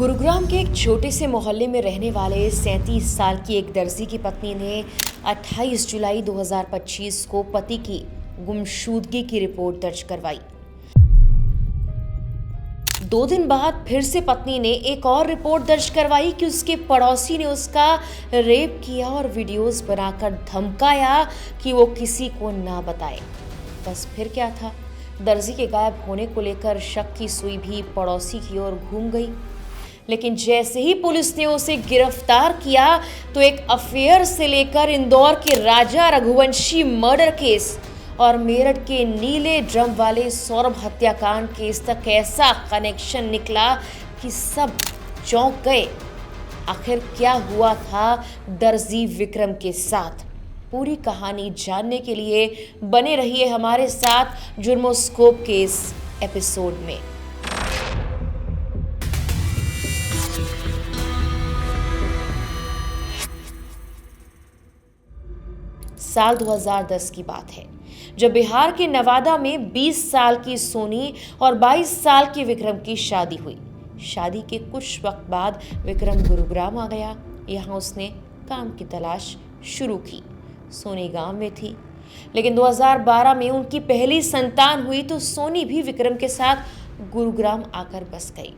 गुरुग्राम के एक छोटे से मोहल्ले में रहने वाले 37 साल की एक दर्जी की पत्नी ने 28 जुलाई 2025 को पति की गुमशुदगी की रिपोर्ट दर्ज करवाई। 2 दिन बाद फिर से पत्नी ने एक और रिपोर्ट दर्ज करवाई कि उसके पड़ोसी ने उसका रेप किया और वीडियोस बनाकर धमकाया कि वो किसी को ना बताए। बस फिर क्या था, दर्जी के गायब होने को लेकर शक की सुई भी पड़ोसी की ओर घूम गई। लेकिन जैसे ही पुलिस ने उसे गिरफ्तार किया तो एक अफेयर से लेकर इंदौर के राजा रघुवंशी मर्डर केस और मेरठ के नीले ड्रम वाले सौरभ हत्याकांड केस तक ऐसा कनेक्शन निकला कि सब चौंक गए। आखिर क्या हुआ था दर्जी विक्रम के साथ? पूरी कहानी जानने के लिए बने रहिए हमारे साथ जुर्मोस्कोप के इस एपिसोड में। साल 2010 की बात है, जब बिहार के नवादा में 20 साल की सोनी और 22 साल के विक्रम की शादी हुई। शादी के कुछ वक्त बाद विक्रम गुरुग्राम आ गया। यहाँ उसने काम की तलाश शुरू की। सोनी गांव में थी, लेकिन 2012 में उनकी पहली संतान हुई तो सोनी भी विक्रम के साथ गुरुग्राम आकर बस गई।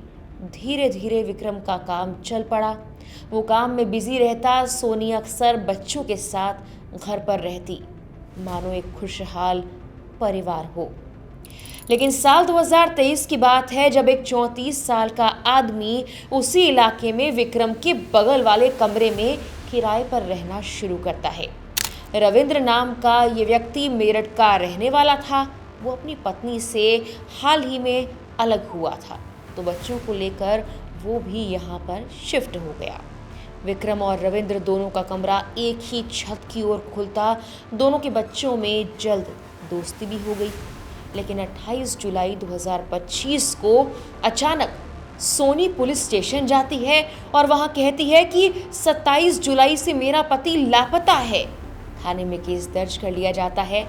धीरे धीरे विक्रम का काम चल पड़ा। वो काम में बिजी रहता। सोनी अक्सर बच्चों के साथ घर पर रहती, मानो एक खुशहाल परिवार हो। लेकिन साल 2023 की बात है, जब एक 34 साल का आदमी उसी इलाके में विक्रम के बगल वाले कमरे में किराए पर रहना शुरू करता है। रविंद्र नाम का ये व्यक्ति मेरठ का रहने वाला था। वो अपनी पत्नी से हाल ही में अलग हुआ था, तो बच्चों को लेकर वो भी यहाँ पर शिफ्ट हो गया। विक्रम और रविंद्र दोनों का कमरा एक ही छत की ओर खुलता। दोनों के बच्चों में जल्द दोस्ती भी हो गई। लेकिन 28 जुलाई 2025 को अचानक सोनी पुलिस स्टेशन जाती है और वहां कहती है कि 27 जुलाई से मेरा पति लापता है। थाने में केस दर्ज कर लिया जाता है,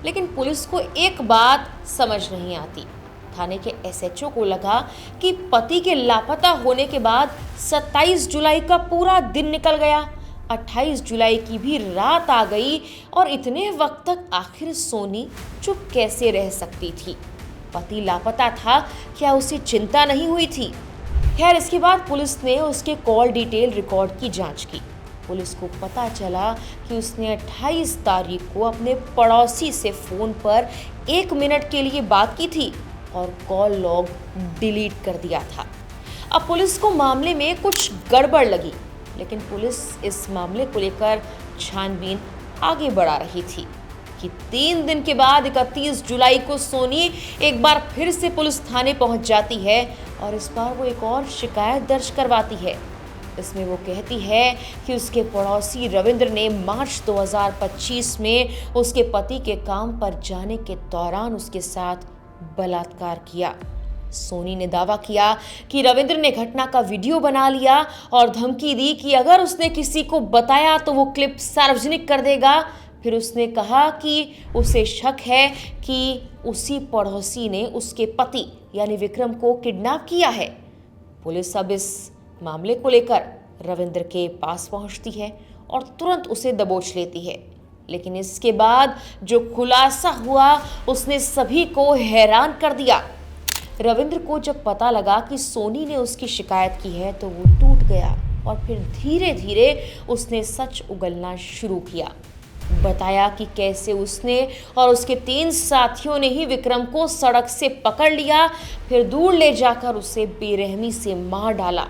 लेकिन पुलिस को एक बात समझ नहीं आती। थाने के एसएचओ को लगा कि पति के लापता होने के बाद 27 जुलाई का पूरा दिन निकल गया, 28 जुलाई की भी रात आ गई और इतने वक्त तक आखिर सोनी चुप कैसे रह सकती थी? पति लापता था, क्या उसे चिंता नहीं हुई थी? खैर, इसके बाद पुलिस ने उसके कॉल डिटेल रिकॉर्ड की जांच की। पुलिस को पता चला कि उसने 28 तारीख को अपने पड़ोसी से फोन पर 1 मिनट के लिए बात की थी और कॉल लॉग डिलीट कर दिया था। अब पुलिस को मामले में कुछ गड़बड़ लगी, लेकिन पुलिस इस मामले को लेकर छानबीन आगे बढ़ा रही थी कि 3 दिन के बाद 31 जुलाई को सोनी एक बार फिर से पुलिस थाने पहुंच जाती है और इस बार वो एक और शिकायत दर्ज करवाती है। इसमें वो कहती है कि उसके पड़ोसी रविंद्र ने मार्च 2025 में उसके पति के काम पर जाने के दौरान उसके साथ बलात्कार किया। सोनी ने दावा किया कि रविंद्र ने घटना का वीडियो बना लिया और धमकी दी कि अगर उसने किसी को बताया तो वो क्लिप सार्वजनिक कर देगा। फिर उसने कहा कि उसे शक है कि उसी पड़ोसी ने उसके पति यानी विक्रम को किडनैप किया है। पुलिस अब इस मामले को लेकर रविंद्र के पास पहुंचती है और तुरंत उसे दबोच लेती है। लेकिन इसके बाद जो खुलासा हुआ उसने सभी को हैरान कर दिया। रविंद्र को जब पता लगा कि सोनी ने उसकी शिकायत की है तो वो टूट गया और फिर धीरे धीरे उसने सच उगलना शुरू किया। बताया कि कैसे उसने और उसके 3 साथियों ने ही विक्रम को सड़क से पकड़ लिया, फिर दूर ले जाकर उसे बेरहमी से मार डाला।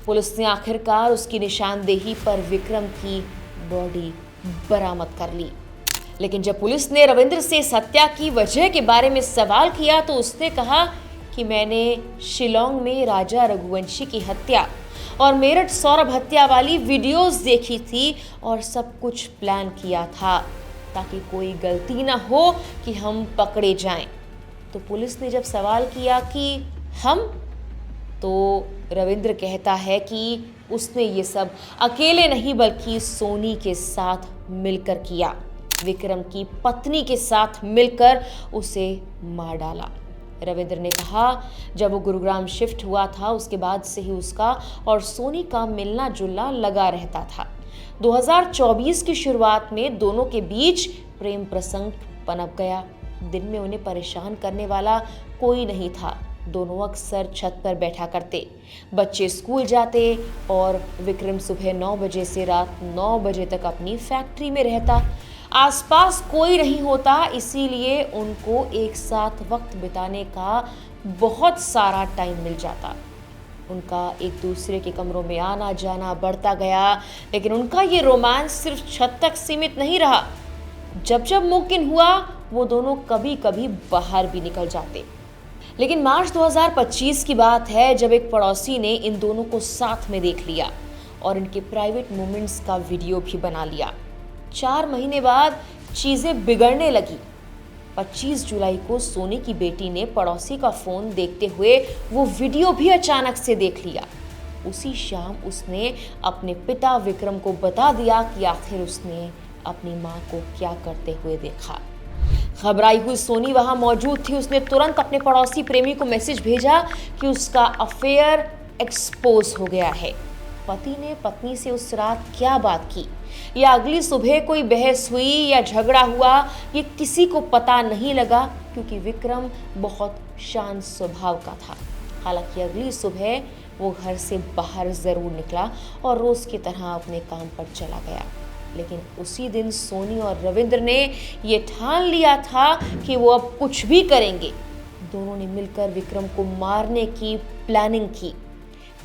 पुलिस ने आखिरकार उसकी निशानदेही पर विक्रम की बॉडी बरामद कर ली। लेकिन जब पुलिस ने रविंद्र से इस हत्या की वजह के बारे में सवाल किया तो उसने कहा कि मैंने शिलोंग में राजा रघुवंशी की हत्या और मेरठ सौरभ हत्या वाली वीडियोस देखी थी और सब कुछ प्लान किया था ताकि कोई गलती ना हो कि हम पकड़े जाएं। तो पुलिस ने जब सवाल किया कि हम, तो रविंद्र कहता है कि उसने ये सब अकेले नहीं बल्कि सोनी के साथ मिलकर किया। विक्रम की पत्नी के साथ मिलकर उसे मार डाला। रविंद्र ने कहा, जब वो गुरुग्राम शिफ्ट हुआ था उसके बाद से ही उसका और सोनी का मिलना जुलना लगा रहता था। 2024 की शुरुआत में दोनों के बीच प्रेम प्रसंग पनप गया। दिन में उन्हें परेशान करने वाला कोई नहीं था। दोनों अक्सर छत पर बैठा करते। बच्चे स्कूल जाते और विक्रम सुबह 9 बजे से रात 9 बजे तक अपनी फैक्ट्री में रहता। आसपास कोई नहीं होता, इसीलिए उनको एक साथ वक्त बिताने का बहुत सारा टाइम मिल जाता। उनका एक दूसरे के कमरों में आना जाना बढ़ता गया, लेकिन उनका ये रोमांस सिर्फ छत तक सीमित नहीं रहा। जब जब मुमकिन हुआ वो दोनों कभी कभी बाहर भी निकल जाते। लेकिन मार्च 2025 की बात है, जब एक पड़ोसी ने इन दोनों को साथ में देख लिया और इनके प्राइवेट मोमेंट्स का वीडियो भी बना लिया। 4 महीने बाद चीजें बिगड़ने लगी। 25 जुलाई को सोनी की बेटी ने पड़ोसी का फोन देखते हुए वो वीडियो भी अचानक से देख लिया। उसी शाम उसने अपने पिता विक्रम को बता दिया कि आखिर उसने अपनी मां को क्या करते हुए देखा। घबराई हुई सोनी वहां मौजूद थी। उसने तुरंत अपने पड़ोसी प्रेमी को मैसेज भेजा कि उसका अफेयर एक्सपोज हो गया है। पति ने पत्नी से उस रात क्या बात की या अगली सुबह कोई बहस हुई या झगड़ा हुआ, ये किसी को पता नहीं लगा, क्योंकि विक्रम बहुत शांत स्वभाव का था। हालांकि अगली सुबह वो घर से बाहर जरूर निकला और रोज की तरह अपने काम पर चला गया। लेकिन उसी दिन सोनी और रविंद्र ने ये ठान लिया था कि वो अब कुछ भी करेंगे। दोनों ने मिलकर विक्रम को मारने की प्लानिंग की।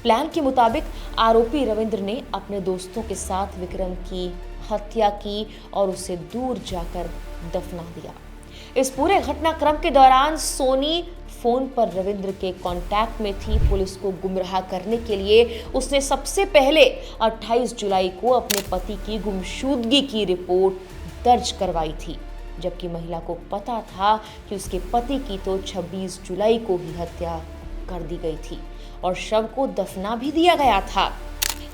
प्लान के मुताबिक आरोपी रविंद्र ने अपने दोस्तों के साथ विक्रम की हत्या की और उसे दूर जाकर दफना दिया। इस पूरे घटनाक्रम के दौरान सोनी फोन पर रविंद्र के कांटेक्ट में थी। पुलिस को गुमराह करने के लिए उसने सबसे पहले 28 जुलाई को अपने पति की गुमशुदगी की रिपोर्ट दर्ज करवाई थी, जबकि महिला को पता था कि उसके पति की तो 26 जुलाई को ही हत्या कर दी गई थी और शव को दफना भी दिया गया था।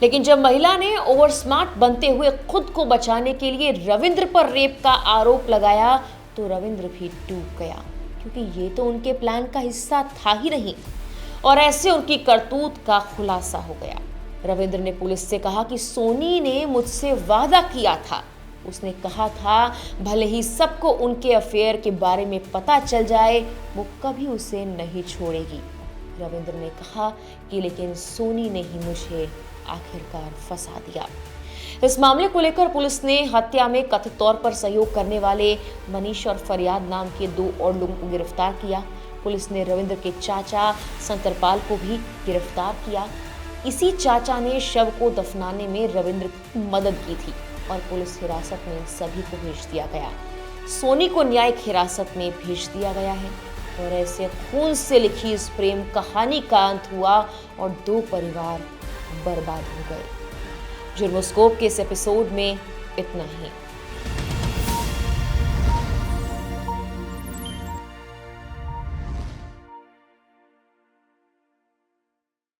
लेकिन जब महिला ने ओवर स्मार्ट बनते हुए खुद को बचाने के लिए रविंद्र पर रेप का आरोप लगाया तो रविंद्र भी डूब गया, क्योंकि ये तो उनके प्लान का हिस्सा था ही नहीं। और ऐसे उनकी करतूत का खुलासा हो गया। रविंद्र ने पुलिस से कहा कि सोनी ने मुझसे वादा किया था। उसने कहा था भले ही सबको उनके अफेयर के बारे में पता चल जाए, वो कभी उसे नहीं छोड़ेगी। रविंद्र ने कहा कि लेकिन सोनी ने ही मुझे आखिरकार फंसा दिया। इस मामले को लेकर पुलिस ने हत्या में कथित तौर पर सहयोग करने वाले मनीष और फरियाद नाम के 2 और लोगों को गिरफ्तार किया। पुलिस ने रविंद्र के चाचा संतरपाल को भी गिरफ्तार किया। इसी चाचा ने शव को दफनाने में रविंद्र की मदद की थी और पुलिस हिरासत में सभी को भेज दिया गया। सोनी को न्यायिक हिरासत में भेज दिया गया है और ऐसे खून से लिखी इस प्रेम कहानी का अंत हुआ और 2 परिवार बर्बाद हो गए। जुर्मोस्कोप के इस एपिसोड में इतना ही।